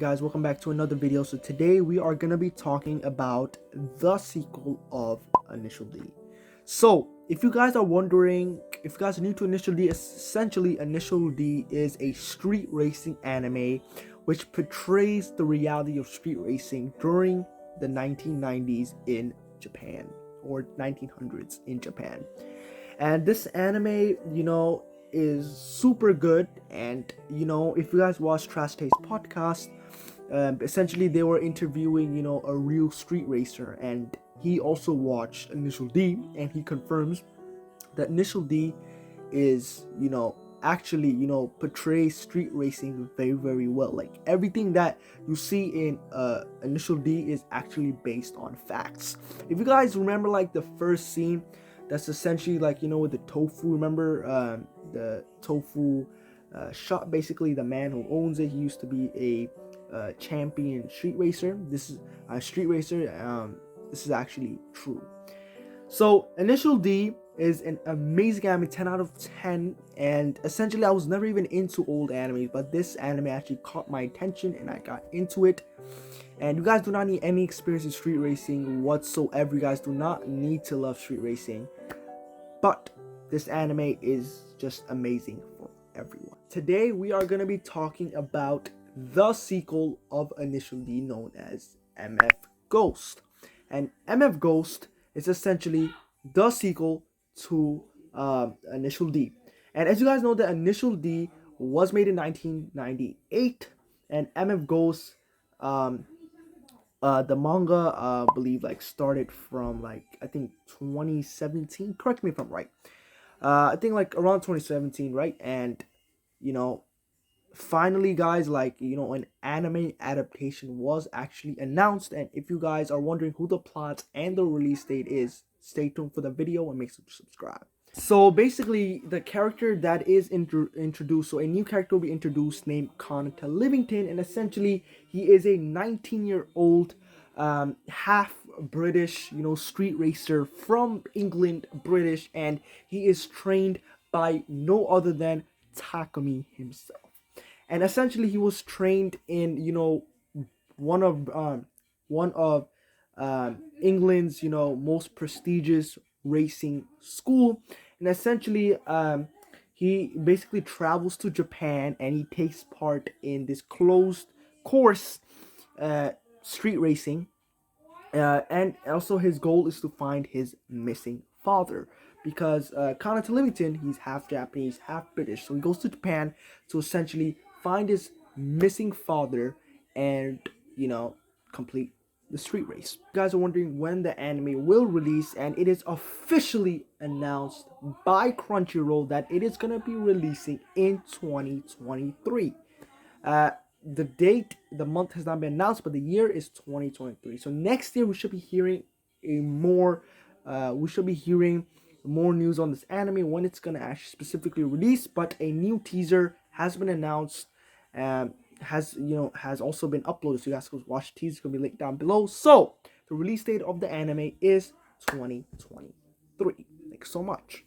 guys, welcome back to another video. So today we are going to be talking about the sequel of Initial D. So if you guys are wondering, if you guys are new to Initial D, essentially Initial D is a street racing anime which portrays the reality of street racing during the 1990s in Japan, or 1900s in Japan. And this anime, is super good. And if you guys watch Trash Taste podcast, essentially they were interviewing a real street racer, and he also watched Initial D, and he confirms that Initial D is actually portrays street racing very, very well. Like everything that you see in Initial D is actually based on facts. If you guys remember, like the first scene, that's essentially like with the tofu. Remember the tofu shop? Basically, the man who owns it, he used to be a champion street racer. This is a street racer. This is actually true. So Initial D is an amazing anime, 10 out of 10. And essentially, I was never even into old animes, but this anime actually caught my attention and I got into it. And you guys do not need any experience in street racing whatsoever. You guys do not need to love street racing. But this anime is just amazing for everyone. Today we are going to be talking about the sequel of Initial D, known as MF Ghost. And MF Ghost is essentially the sequel to Initial D. And as you guys know, that Initial D was made in 1998, and MF Ghost, the manga, I believe, like started from like I think 2017. Correct me if I'm right. I think like around 2017, right? And finally, guys, like an anime adaptation was actually announced. And if you guys are wondering who the plot and the release date is, stay tuned for the video and make sure to subscribe. So basically, the character that is introduced, so a new character will be introduced named Conata Livington, and essentially he is a 19-year-old half British, street racer from England, British, and he is trained by no other than Takumi himself. And essentially, he was trained in one of England's most prestigious racing school. And essentially he basically travels to Japan and he takes part in this closed course street racing, and also his goal is to find his missing father, because Conata Livington, he's half Japanese, half British, so he goes to Japan to essentially find his missing father and complete the street race. You guys are wondering when the anime will release, and it is officially announced by Crunchyroll that it is gonna be releasing in 2023. The date, the month has not been announced, but the year is 2023. So next year we should be hearing more news on this anime, when it's gonna actually specifically release. But a new teaser has been announced, has also been uploaded, so you guys can watch the teaser. It's gonna be linked down below. So the release date of the anime is 2023. Thanks so much.